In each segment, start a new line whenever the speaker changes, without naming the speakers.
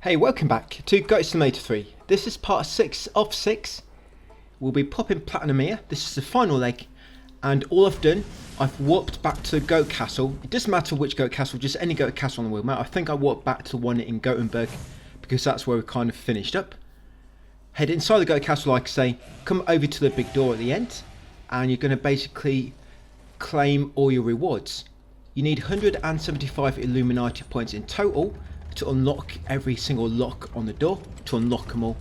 Hey, welcome back to Goat Simulator 3. This is part 6 of 6. We'll be popping platinum here. This is the final leg. And all I've done, I've warped back to Goat Castle. It doesn't matter which Goat Castle, just any Goat Castle on the world map. I think I warped back to one in Gothenburg because that's where we kind of finished up. Head inside the Goat Castle, like I say, come over to the big door at the end. And you're going to basically claim all your rewards. You need 175 Illuminati points in total to unlock every single lock on the door, to unlock them all.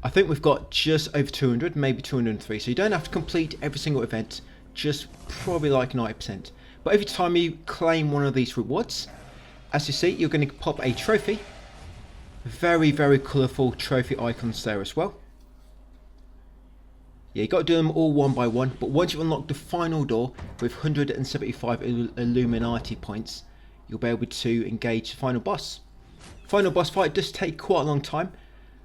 I think we've got just over 200, maybe 203, so you don't have to complete every single event, just probably like 90%. But every time you claim one of these rewards, as you see, you're going to pop a trophy. Very, very colourful trophy icons there as well. Yeah, you got to do them all one by one, but once you unlock the final door with 175 Illuminati points, you'll be able to engage the final boss. Final boss fight does take quite a long time.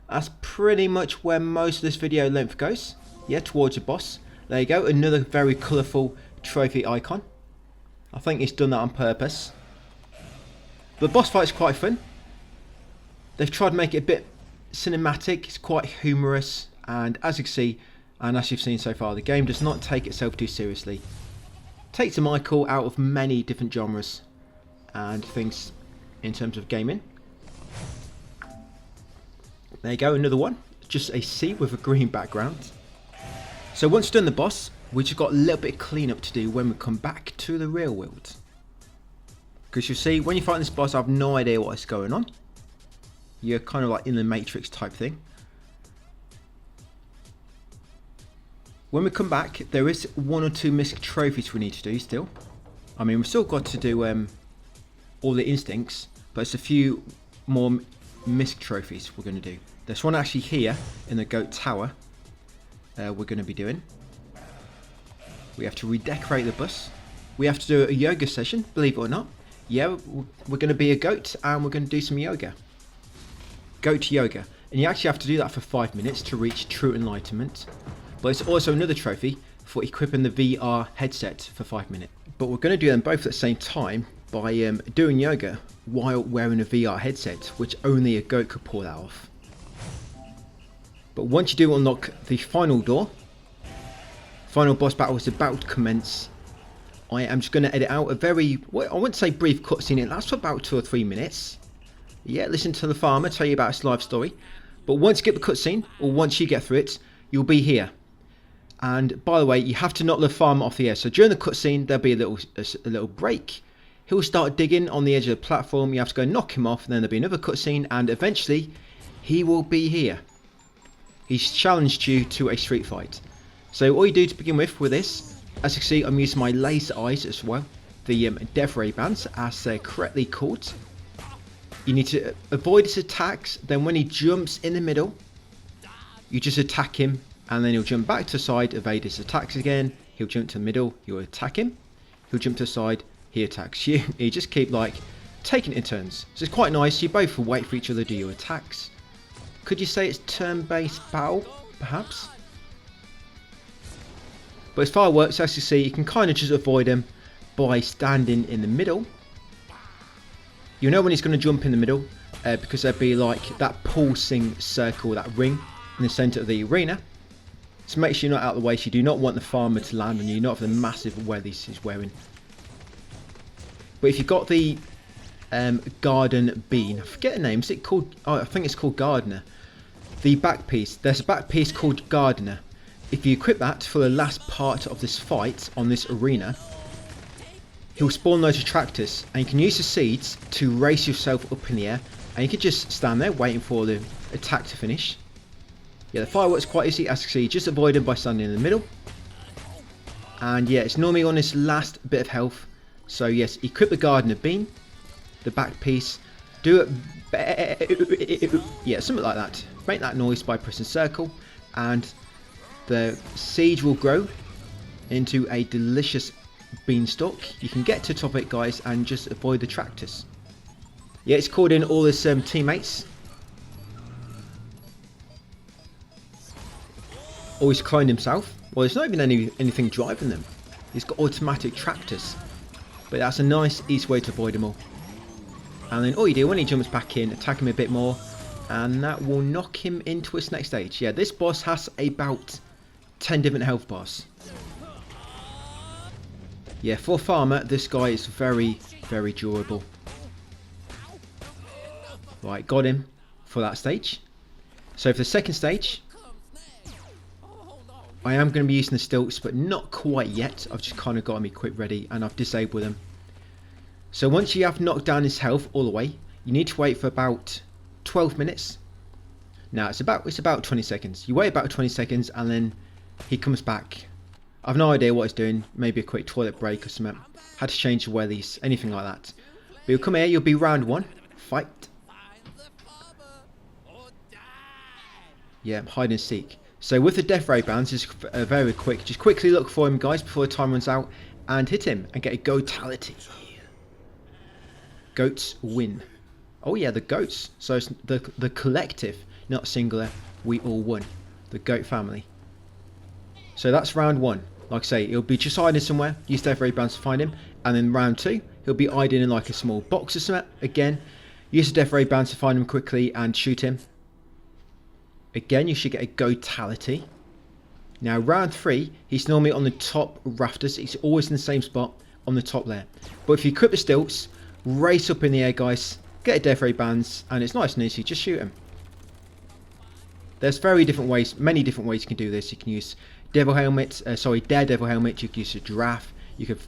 That's pretty much where most of this video length goes. Yeah, towards the boss. There you go, another very colourful trophy icon. I think it's done that on purpose. The boss fight is quite fun. They've tried to make it a bit cinematic, it's quite humorous, and as you can see, and as you've seen so far, the game does not take itself too seriously. Takes a Michael out of many different genres and things in terms of gaming. There you go, another one. Just a C with a green background. So once done the boss, we just got a little bit of cleanup to do when we come back to the real world. Because you see, when you fight this boss, I have no idea what is going on. You're kind of like in the Matrix type thing. When we come back, there is 1 or 2 Misc trophies we need to do still. I mean, we've still got to do all the instincts, but it's a few more Misc trophies we're going to do. There's one actually here in the Goat Tower we're going to be doing. We have to redecorate the bus. We have to do a yoga session, believe it or not. Yeah, we're going to be a goat and we're going to do some yoga. Goat yoga. And you actually have to do that for 5 minutes to reach true enlightenment. But it's also another trophy for equipping the VR headset for 5 minutes. But we're going to do them both at the same time by doing yoga while wearing a VR headset, which only a goat could pull that off. But once you do unlock the final door, final boss battle is about to commence. I am just going to edit out a very, well, I wouldn't say brief cutscene, it lasts for about 2 or 3 minutes. Yeah, listen to the farmer tell you about his life story. But once you get the cutscene, or once you get through it, you'll be here. And by the way, you have to knock the farmer off the air. So during the cutscene, there'll be a little break. He'll start digging on the edge of the platform. You have to go knock him off, and then there'll be another cutscene, and eventually he will be here. He's challenged you to a street fight. So all you do to begin with this, as you can see, I'm using my laser eyes as well. The Death Ray bands, as they're correctly called. You need to avoid his attacks. Then when he jumps in the middle, you just attack him. And then he'll jump back to the side, evade his attacks again. He'll jump to the middle, you'll attack him. He'll jump to the side, he attacks you. You just keep like taking it in turns. So it's quite nice. You both will wait for each other to do your attacks. Could you say it's turn-based battle, perhaps? But as far as it works, as you see, you can kind of just avoid him by standing in the middle. You'll know when he's going to jump in the middle because there'll be like that pulsing circle, that ring in the centre of the arena. So make sure you're not out of the way, so you do not want the farmer to land on you, not for the massive wellies he's wearing. But if you've got the garden bean, I forget the name, is it called, oh, I think it's called gardener. The back piece, there's a back piece called gardener. If you equip that for the last part of this fight on this arena, he'll spawn those attractors, and you can use the seeds to race yourself up in the air, and you can just stand there waiting for the attack to finish. Yeah, the fireworks quite easy, as you can see, just avoid him by standing in the middle. And yeah, it's normally on his last bit of health. So yes, equip the gardener bean, the back piece, do it, yeah, something like that. Make that noise by pressing circle, and the seed will grow into a delicious beanstalk. You can get to the top of it, guys, and just avoid the tractors. Yeah, it's called in all his teammates. Or he's cloned himself. Well, there's not even anything driving them. He's got automatic tractors. But that's a nice, easy way to avoid them all. And then all you do when he jumps back in, attack him a bit more, and that will knock him into his next stage. Yeah, this boss has about 10 different health bars. Yeah, for a farmer, this guy is very, very durable. Right, got him for that stage. So for the second stage, I am going to be using the stilts, but not quite yet. I've just kind of got him equipped ready, and I've disabled them. So once you have knocked down his health all the way, you need to wait for about 12 minutes. Now it's about 20 seconds. You wait about 20 seconds and then he comes back. I've no idea what he's doing. Maybe a quick toilet break or something. Had to change the wellies, anything like that. But you'll come here, you'll be round 1. Fight. Yeah, hide and seek. So with the death ray bands, it's very quick. Just quickly look for him, guys, before the time runs out, and hit him and get a goatality. Goats win. Oh yeah, the goats. So it's the collective, not singular. We all won. The goat family. So that's round 1. Like I say, he'll be just hiding somewhere. Use death ray bands to find him, and then round 2, he'll be hiding in like a small box or something. Again, use the death ray bands to find him quickly and shoot him. Again, you should get a goatality. Now, round 3, he's normally on the top rafters. He's always in the same spot on the top there. But if you equip the stilts, race up in the air, guys. Get a death ray bands, and it's nice and easy. Just shoot him. There's many different ways you can do this. You can use daredevil helmet. You can use a giraffe. You could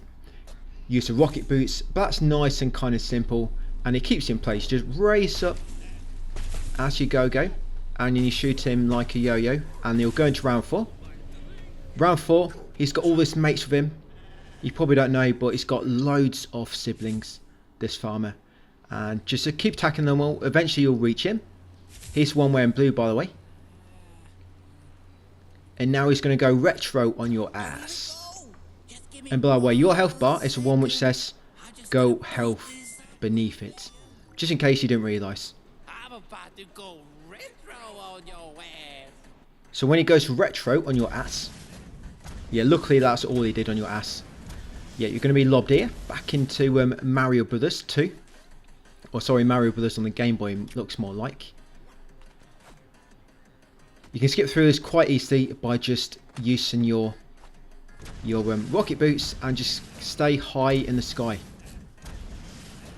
use the rocket boots. But that's nice and kind of simple, and it keeps you in place. Just race up as you go. And then you shoot him like a yo-yo, and he'll go into round 4. Round 4, he's got all his mates with him. You probably don't know, but he's got loads of siblings, this farmer. And just to keep attacking them all, eventually you'll reach him. Here's one wearing blue, by the way. And now he's going to go retro on your ass. And by the way, your health bar is the one which says go health beneath it. Just in case you didn't realise. So when he goes retro on your ass, yeah, luckily that's all he did on your ass. Yeah, you're going to be lobbed here back into Mario Brothers 2. Or sorry, Mario Brothers on the Game Boy looks more like. You can skip through this quite easily by just using your rocket boots and just stay high in the sky.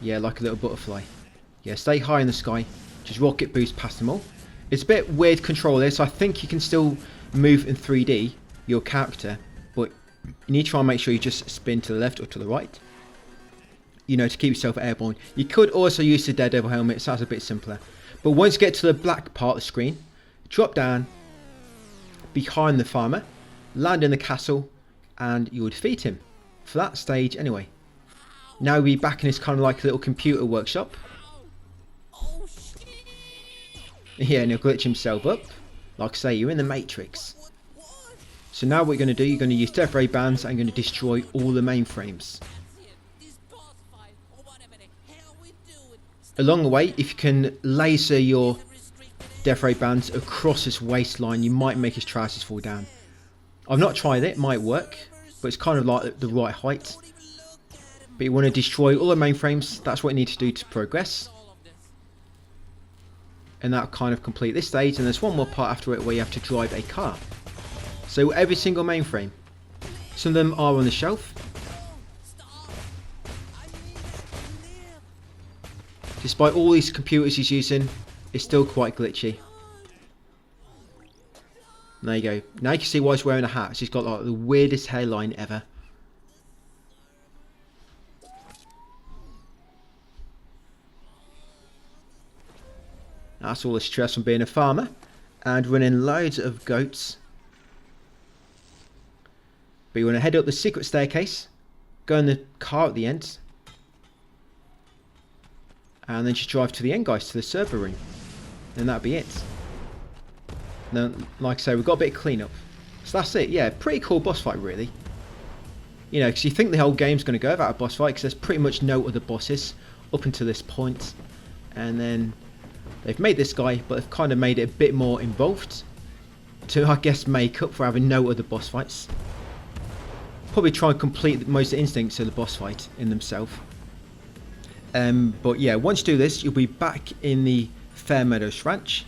Yeah, like a little butterfly. Yeah, stay high in the sky. Just rocket boost past them all. It's a bit weird control this. I think you can still move in 3D, your character, but you need to try and make sure you just spin to the left or to the right. You know, to keep yourself airborne. You could also use the Daredevil helmet, so that's a bit simpler. But once you get to the black part of the screen, drop down behind the farmer, land in the castle, and you'll defeat him. For that stage anyway. Now we'll be back in this kind of like a little computer workshop. Yeah, and he'll glitch himself up. Like I say, you're in the Matrix. So now what you're going to do, you're going to use death ray bands and you're going to destroy all the mainframes. Along the way, if you can laser your death ray bands across his waistline, you might make his trousers fall down. I've not tried it might work, but it's kind of like the right height. But you want to destroy all the mainframes, that's what you need to do to progress. And that'll kind of complete this stage, and there's one more part after it where you have to drive a car. So every single mainframe. Some of them are on the shelf. Despite all these computers he's using, it's still quite glitchy. There you go. Now you can see why he's wearing a hat. He's got like the weirdest hairline ever. That's all the stress from being a farmer and running loads of goats. But you want to head up the secret staircase, go in the car at the end, and then just drive to the end, guys, to the server room. And that'll be it. Now, like I say, we've got a bit of cleanup. So that's it. Yeah, pretty cool boss fight, really. You know, because you think the whole game's going to go without a boss fight, because there's pretty much no other bosses up until this point. And then they've made this guy, but they've kind of made it a bit more involved to, I guess, make up for having no other boss fights. Probably try and complete most instincts of the boss fight in themselves. But yeah, once you do this, you'll be back in the Fair Meadows Ranch.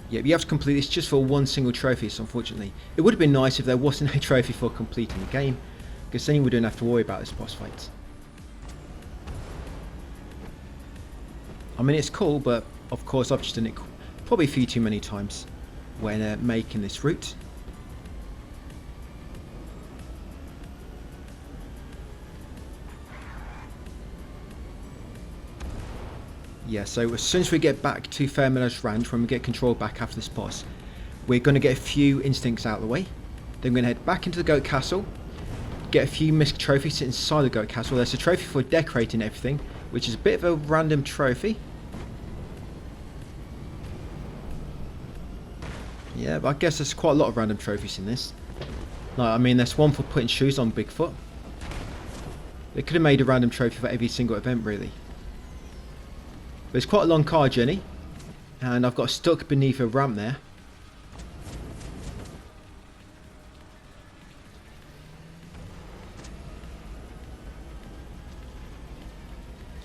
Yeah, you have to complete this just for one single trophy, so unfortunately. It would have been nice if there wasn't a trophy for completing the game, because then we don't have to worry about this boss fight. I mean, it's cool, but of course I've just done it probably a few too many times when making this route. Yeah, so as soon as we get back to Fair Meadows Ranch, when we get control back after this boss, we're going to get a few instincts out of the way. Then we're going to head back into the Goat Castle, get a few Misc trophies inside the Goat Castle. There's a trophy for decorating everything, which is a bit of a random trophy. Yeah, but I guess there's quite a lot of random trophies in this. Like, I mean, there's one for putting shoes on Bigfoot. They could have made a random trophy for every single event, really. But it's quite a long car journey, and I've got stuck beneath a ramp there.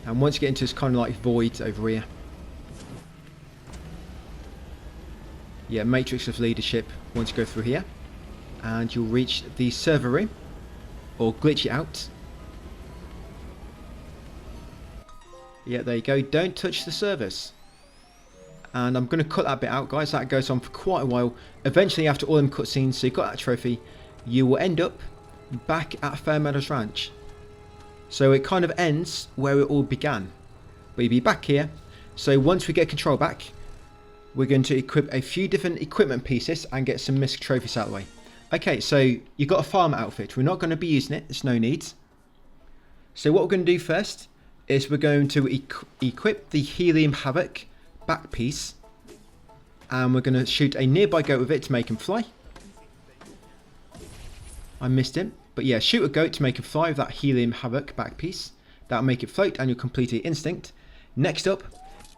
And once you get into this kind of like void over here, yeah, Matrix of Leadership, once you go through here, and you'll reach the server room, or glitch it out. Yeah, there you go. Don't touch the servers. And I'm going to cut that bit out, guys. That goes on for quite a while. Eventually, after all them cutscenes, so you've got that trophy, you will end up back at Fair Meadows Ranch. So it kind of ends where it all began. But you'll be back here. So once we get control back, we're going to equip a few different equipment pieces and get some Misc trophies out of the way. Okay, so you've got a farmer outfit. We're not going to be using it. There's no need. So what we're going to do first is we're going to equip the Helium Havoc back piece, and we're going to shoot a nearby goat with it to make him fly. I missed him, but yeah, shoot a goat to make him fly with that Helium Havoc back piece. That'll make it float and you'll complete the instinct. Next up,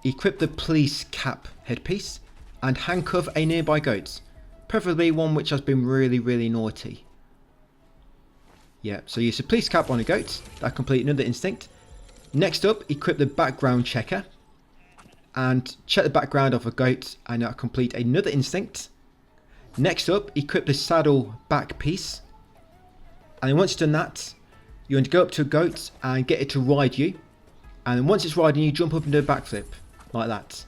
equip the police cap headpiece and handcuff a nearby goat, preferably one which has been really naughty. Yeah, so use the police cap on a goat. That'll complete another instinct. Next up, equip the background checker and check the background of a goat, and that'll complete another instinct. Next up, equip the saddle back piece, and then once you've done that, you want to go up to a goat and get it to ride you, and then once it's riding you, jump up and do a backflip like that.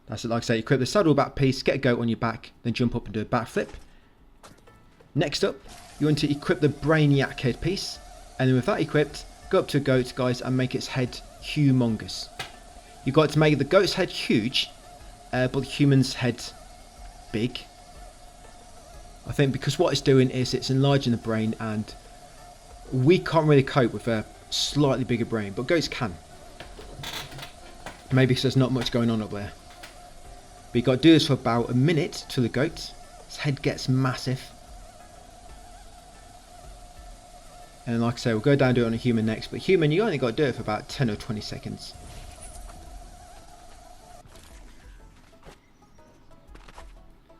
That's it. Like I say, equip the saddle back piece, get a goat on your back, then jump up and do a backflip. Next up, you want to equip the Brainiac headpiece, and then with that equipped, go up to a goat, guys, and make its head humongous. You've got to make the goat's head huge, but the human's head big. I think because what it's doing is it's enlarging the brain, and we can't really cope with a slightly bigger brain, but goats can. Maybe because there's not much going on up there. But you've got to do this for about a minute to the goat. Its head gets massive. And like I say, we'll go down and do it on a human next. But human, you only got to do it for about 10 or 20 seconds.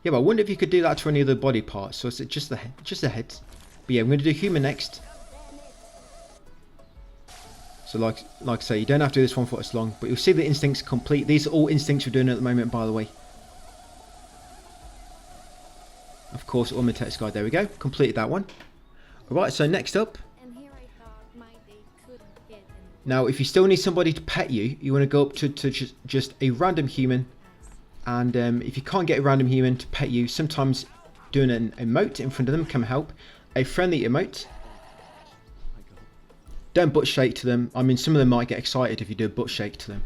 Yeah, but I wonder if you could do that to any other body parts. So it's just the head, But yeah, I'm going to do human next. So like I say, you don't have to do this one for as long, but you'll see the instincts complete. These are all instincts we're doing at the moment, by the way. Of course, all my text guide. There we go. Completed that one. Alright, so next up. Now, if you still need somebody to pet you, you want to go up to just a random human. And if you can't get a random human to pet you, sometimes doing an emote in front of them can help. A friendly emote. Don't butt shake to them. I mean, some of them might get excited if you do a butt shake to them.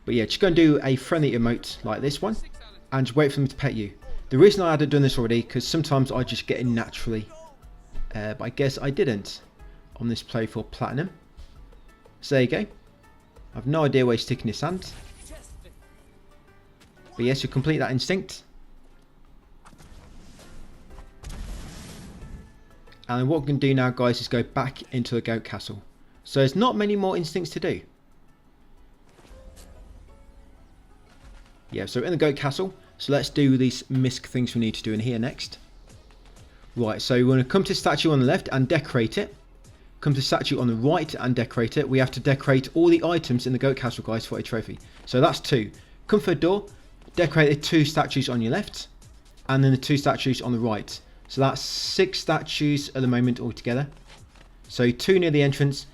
But yeah, just go and do a friendly emote like this one. And just wait for them to pet you. The reason I hadn't done this already, because sometimes I just get in naturally. But I guess I didn't on this play for Platinum. So there you go. I've no idea where he's sticking his hand. But yes, you complete that instinct. And what we're going to do now, guys, is go back into the Goat Castle. So there's not many more instincts to do. Yeah, so in the Goat Castle. So let's do these Misc things we need to do in here next. Right, so we're going to come to statue on the left and decorate it. Come to statue on the right and decorate it. We have to decorate all the items in the goat castle, guys, for a trophy. So that's 2. Come for a door, decorate the 2 statues on your left, and then the 2 statues on the right. So that's 6 statues at the moment altogether. So 2 near the entrance,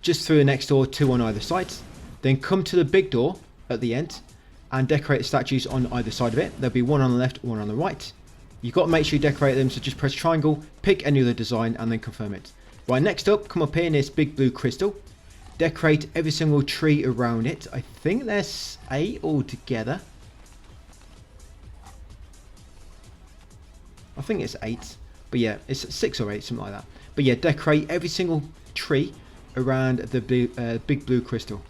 just through the next door, 2 on either side. Then come to the big door at the end and decorate the statues on either side of it. There'll be 1 on the left, 1 on the right. You've got to make sure you decorate them, so just press triangle, pick any other design, and then confirm it. Right, next up, come up here in this big blue crystal. Decorate every single tree around it. I think there's 8 altogether. I think it's 8. But yeah, it's 6 or 8, something like that. But yeah, decorate every single tree around the big blue crystal.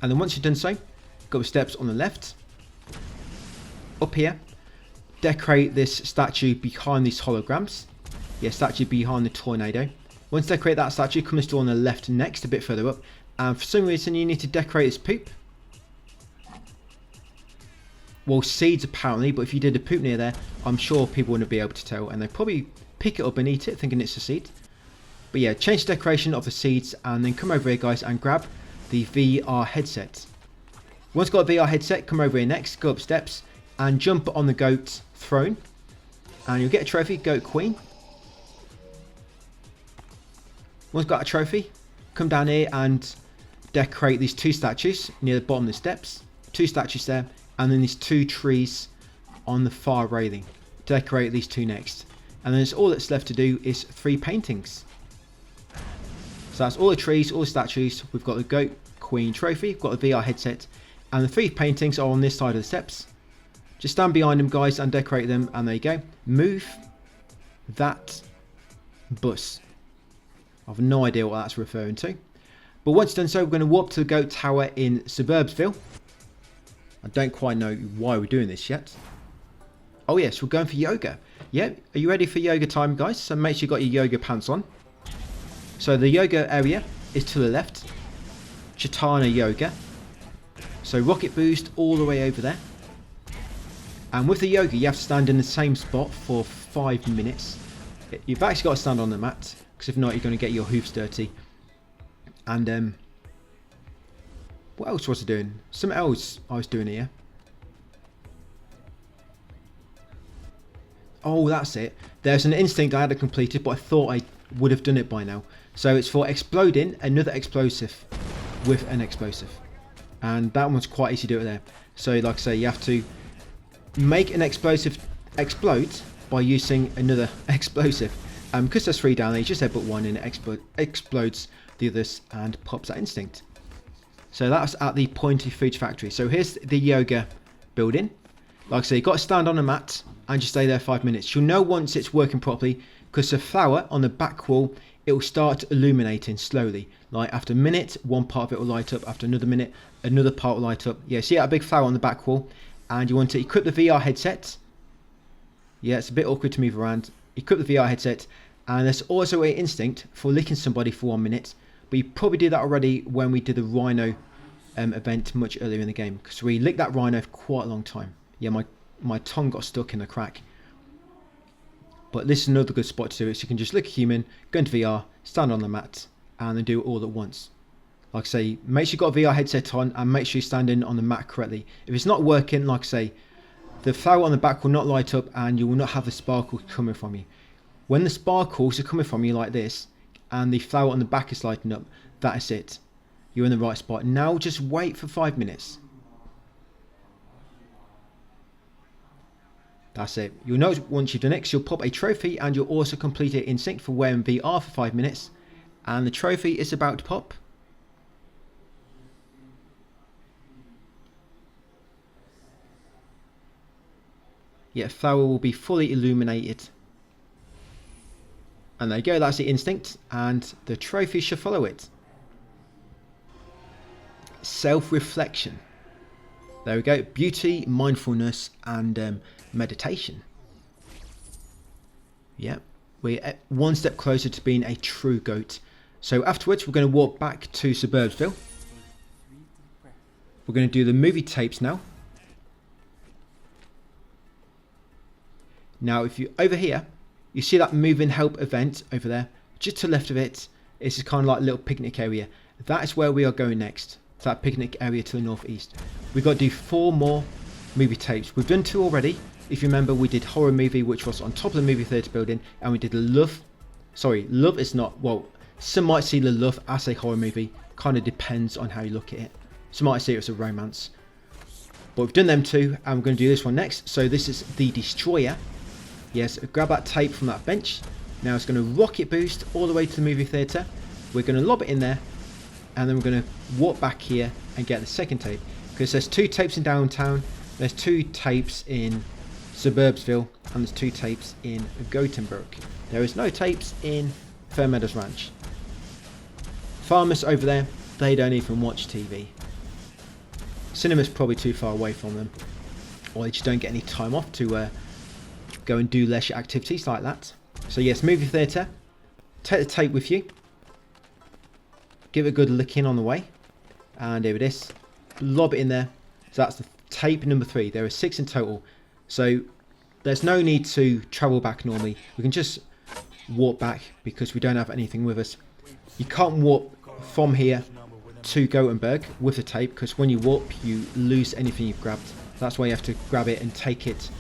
And then once you've done so, go up the steps on the left. Up here, decorate this statue behind these holograms. Yeah, statue behind the tornado. Once you decorate that statue, come this door on the left next, a bit further up. And for some reason, you need to decorate his poop. Well, seeds apparently, but if you did a poop near there, I'm sure people wouldn't be able to tell. And they'd probably pick it up and eat it, thinking it's a seed. But yeah, change the decoration of the seeds and then come over here, guys, and grab the VR headset. Once you've got a VR headset, come over here next, go up steps and jump on the goat throne. And you'll get a trophy, Goat Queen. Once you've got a trophy, come down here and decorate these 2 statues near the bottom of the steps. 2 statues there, and then these 2 trees on the far railing. Decorate these 2 next. And then all that's left to do is 3 paintings. So that's all the trees, all the statues. We've got the Goat Queen trophy, we've got the VR headset, and the 3 paintings are on this side of the steps. Just stand behind them, guys, and decorate them, and there you go. Move that bus. I've no idea what that's referring to. But once done so, we're going to walk to the Goat Tower in Suburbsville. I don't quite know why we're doing this yet. Oh yes, we're going for yoga. Yeah, are you ready for yoga time, guys? So make sure you got your yoga pants on. So the yoga area is to the left. Chaitanya yoga. So rocket boost all the way over there. And with the yoga, you have to stand in the same spot for 5 minutes. You've actually got to stand on the mat, because if not, you're going to get your hoofs dirty. And what else was I doing? Something else I was doing here. Oh, that's it. There's an instinct I had to complete it, but I thought I would have done it by now. So it's for exploding another explosive with an explosive. And that one's quite easy to do it there. So like I say, you have to make an explosive explode by using another explosive. Because there's 3 down there, you just headbutt one and it explodes the others and pops that instinct. So that's at the Pointy Foods Factory. So here's the yoga building. Like I say, you've got to stand on a mat and just stay there 5 minutes. You'll know once it's working properly because the flower on the back wall, it will start illuminating slowly. Like after a minute, one part of it will light up. After another minute, another part will light up. Yeah, see that big flower on the back wall? And you want to equip the VR headset. Yeah, it's a bit awkward to move around. Equip the VR headset. And there's also an instinct for licking somebody for 1 minute. But you probably did that already when we did the rhino event much earlier in the game. Because we licked that rhino for quite a long time. Yeah, my tongue got stuck in the crack. But this is another good spot to do it. So you can just lick a human, go into VR, stand on the mat, and then do it all at once. Like I say, make sure you've got a VR headset on and make sure you're standing on the mat correctly. If it's not working, like I say, the flower on the back will not light up and you will not have the sparkle coming from you. When the sparkles are coming from you like this and the flower on the back is lighting up, that is it. You're in the right spot. Now just wait for 5 minutes. That's it. You'll know once you've done it, 'cause you'll pop a trophy and you'll also complete it in sync for wearing VR for 5 minutes. And the trophy is about to pop. Yeah, flower will be fully illuminated. And there you go, that's the instinct. And the trophy should follow it. Self-reflection. There we go. Beauty, mindfulness, and meditation. Yeah, we're one step closer to being a true goat. So afterwards, we're going to walk back to Suburbsville. We're going to do the movie tapes now. Now if you over here, you see that moving help event over there, just to the left of it, it's just kind of like a little picnic area. That is where we are going next, to that picnic area to the northeast. We've got to do 4 more movie tapes. We've done 2 already. If you remember, we did horror movie, which was on top of the movie theatre building, and we did love is not, well, some might see the love as a horror movie, kind of depends on how you look at it. Some might see it as a romance. But we've done them 2, and we're going to do this one next. So this is the Destroyer. Yes, grab that tape from that bench. Now it's going to rocket boost all the way to the movie theatre. We're going to lob it in there, and then we're going to walk back here and get the second tape. Because there's 2 tapes in downtown, there's 2 tapes in Suburbsville, and there's 2 tapes in Gothenburg. There is no tapes in Fair Meadows Ranch. Farmers over there, they don't even watch TV. Cinema's probably too far away from them, or they just don't get any time off to go and do leisure activities like that. So yes, movie theatre, take the tape with you, give it a good lick in on the way, and here it is, lob it in there. So that's the tape number 3. There are 6 in total, so there's no need to travel back normally. We can just walk back because we don't have anything with us. You can't walk from here to Gothenburg with the tape, because when you warp you lose anything you've grabbed. That's why you have to grab it and take it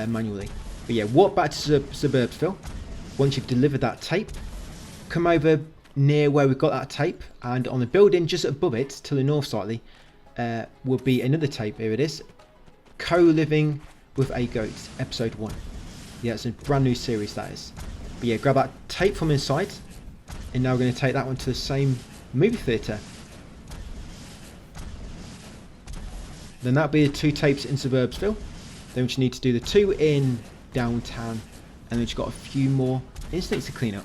manually. But yeah, walk back to Suburbsville. Once you've delivered that tape, come over near where we've got that tape, and on the building just above it, to the north slightly, will be another tape. Here it is, Co-Living with a Goat, episode 1. Yeah, it's a brand new series, that is. But yeah, grab that tape from inside, and now we're going to take that one to the same movie theatre. Then that'll be the 2 tapes in Suburbsville. Then we just need to do the 2 in downtown, and we've just got a few more instincts to clean up.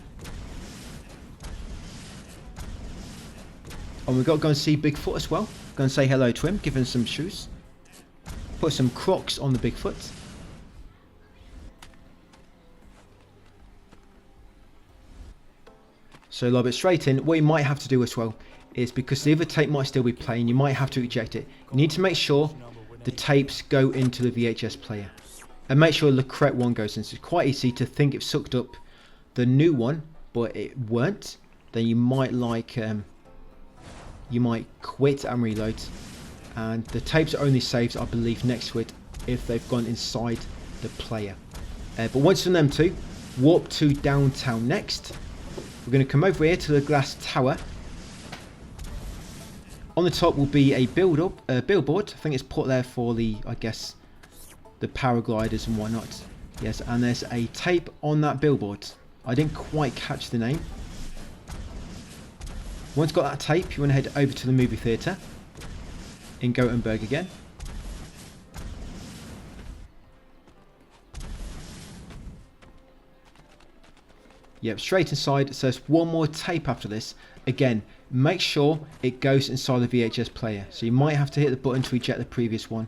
And we've got to go and see Bigfoot as well. Go and say hello to him, give him some shoes. Put some Crocs on the Bigfoot. So lob it straight in. What you might have to do as well is, because the other tape might still be playing, you might have to eject it. You need to make sure the tapes go into the VHS player, and make sure the correct one goes in. So it's quite easy to think it sucked up the new one, but it weren't. Then you might you might quit and reload, and the tapes are only saved, I believe, next to it if they've gone inside the player. But once you've done them 2, warp to downtown next. We're going to come over here to the glass tower. On the top will be a billboard. I think it's put there for the, I guess, the paragliders and whatnot. Yes, and there's a tape on that billboard. I didn't quite catch the name. Once you've got that tape, you want to head over to the movie theatre in Gothenburg again. Yep, straight inside. So there's one more tape after this. Again, make sure it goes inside the VHS player. So you might have to hit the button to eject the previous one.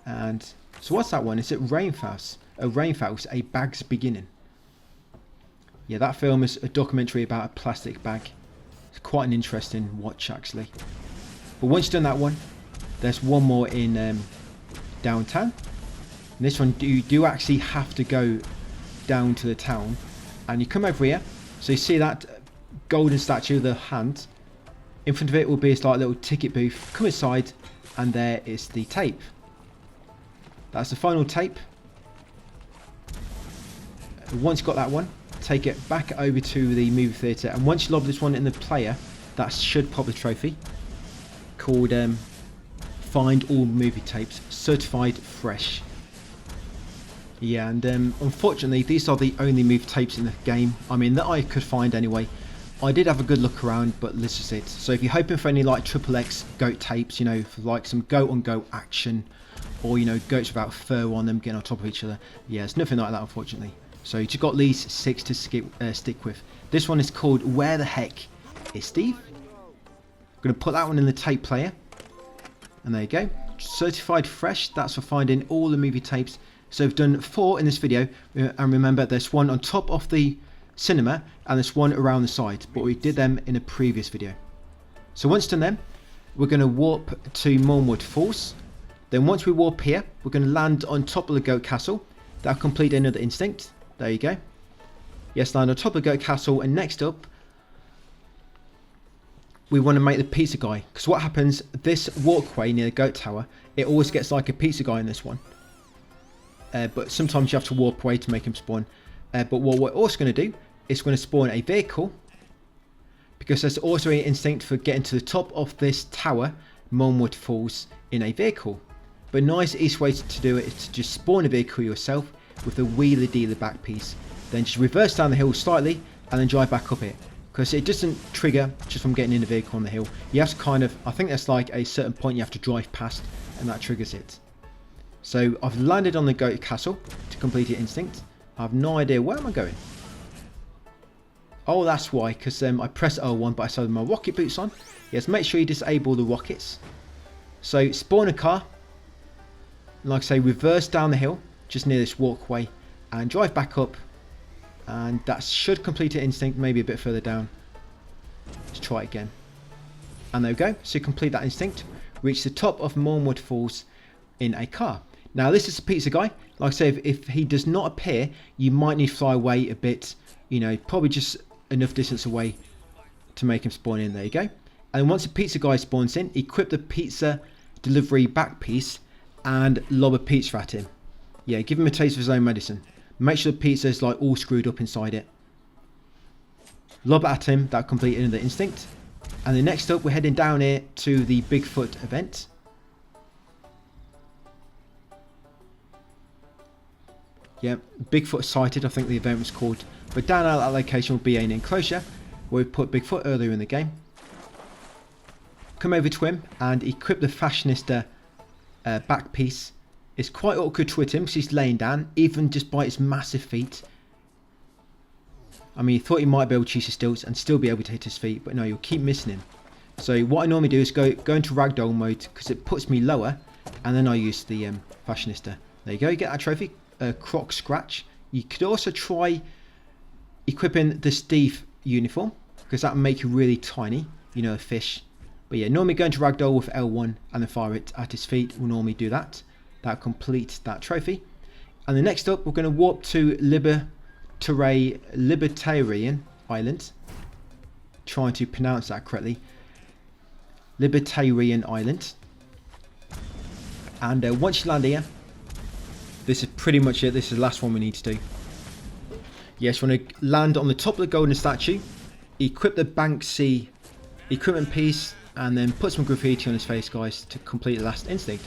And so what's that one? Is it Rainfaust? Rainfaust, A Bag's Beginning. Yeah, that film is a documentary about a plastic bag. It's quite an interesting watch, actually. But once you've done that one, there's one more in downtown. And this one, you do actually have to go down to the town. And you come over here, so you see that golden statue, the hand. In front of it will be this like little ticket booth. Come inside, and there is the tape. That's the final tape. Once you've got that one, take it back over to the movie theatre, and once you lob this one in the player, that should pop the trophy called Find All Movie Tapes, Certified Fresh. Yeah, and unfortunately these are the only movie tapes in the game, I mean, that I could find anyway. I did have a good look around, but this is it. So if you're hoping for any like XXX goat tapes, you know, for like some goat on goat action, or you know, goats without fur on them getting on top of each other, yeah, it's nothing like that, unfortunately. So you just got these 6 to stick with. This one is called Where the Heck is Steve? I'm going to put that one in the tape player, and there you go. Certified Fresh, that's for finding all the movie tapes. So we've done 4 in this video, and remember there's one on top of the cinema and there's one around the side, but we did them in a previous video. So once done them, we're going to warp to Mornwood Falls. Then once we warp here, we're going to land on top of the goat castle. That'll complete another instinct. There you go. Yes, land on top of the goat castle, and next up we want to make the pizza guy, because what happens, this walkway near the goat tower, it always gets like a pizza guy in this one, but sometimes you have to warp away to make him spawn. But what we're also going to do is going to spawn a vehicle, because there's also an instinct for getting to the top of this tower, Mulmwood Falls, in a vehicle. But nice easy way to do it is to just spawn a vehicle yourself with a wheeler dealer back piece, then just reverse down the hill slightly and then drive back up it, because it doesn't trigger just from getting in the vehicle on the hill. You have to kind of, I think there's like a certain point you have to drive past and that triggers it. So I've landed on the goat castle to complete the instinct. I have no idea where am I going. Oh, that's why, because I pressed L1 but I still have my rocket boots on. Yes, make sure you disable the rockets. So spawn a car, like I say, reverse down the hill just near this walkway and drive back up, and that should complete an instinct, maybe a bit further down. Let's try it again, and there we go. So complete that instinct, reach the top of Mulmwood Falls in a car. Now this is a pizza guy. Like I say, if he does not appear, you might need to fly away a bit, you know, probably just enough distance away to make him spawn in. There you go. And once the pizza guy spawns in, equip the pizza delivery back piece and lob a pizza at him. Yeah, give him a taste of his own medicine. Make sure the pizza is like all screwed up inside it. Lob at him, that'll complete another instinct. And then next up, we're heading down here to the Bigfoot event. Yeah, Bigfoot sighted, I think the event was called. But down at that location will be an enclosure where we put Bigfoot earlier in the game. Come over to him and equip the fashionista back piece. It's quite awkward to hit him because he's laying down, even just by his massive feet. I mean, you thought he might be able to use his stilts and still be able to hit his feet, but no, you'll keep missing him. So what I normally do is go into ragdoll mode, because it puts me lower, and then I use the fashionista. There you go, you get that trophy, Croc Scratch. You could also try equipping the Steve uniform, because that will make you really tiny, you know, a fish. But yeah, normally going to ragdoll with L1 and then fire it at his feet will normally do that. That completes that trophy. And then next up, we're going to warp to Libertarian Island. Trying to pronounce that correctly. Libertarian Island. And once you land here, this is pretty much it. This is the last one we need to do. Yes, we're going to land on the top of the golden statue, equip the Banksy equipment piece, and then put some graffiti on his face, guys, to complete the last instinct.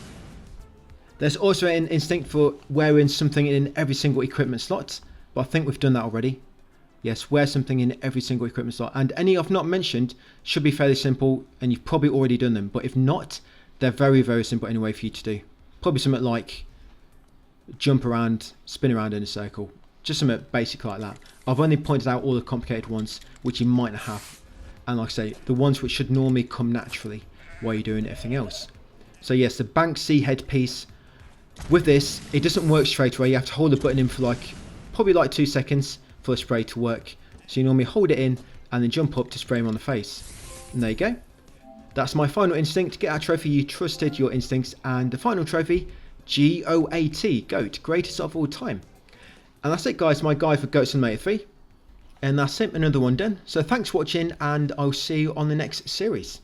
There's also an instinct for wearing something in every single equipment slot, but I think we've done that already. Yes, wear something in every single equipment slot, and any I've not mentioned should be fairly simple, and you've probably already done them, but if not, they're very, very simple anyway for you to do. Probably something like jump around, spin around in a circle, just something basic like that. I've only pointed out all the complicated ones which you might not have, and like I say, the ones which should normally come naturally while you're doing everything else. So yes, the Banksy headpiece. With this, it doesn't work straight away. You have to hold the button in for probably like 2 seconds for the spray to work. So you normally hold it in and then jump up to spray him on the face. And there you go. That's my final instinct. Get our trophy. You trusted your instincts. And the final trophy, GOAT, GOAT, greatest of all time. And that's it, guys. My guide for Goat Simulator 3. And that's it, another one done. So thanks for watching, and I'll see you on the next series.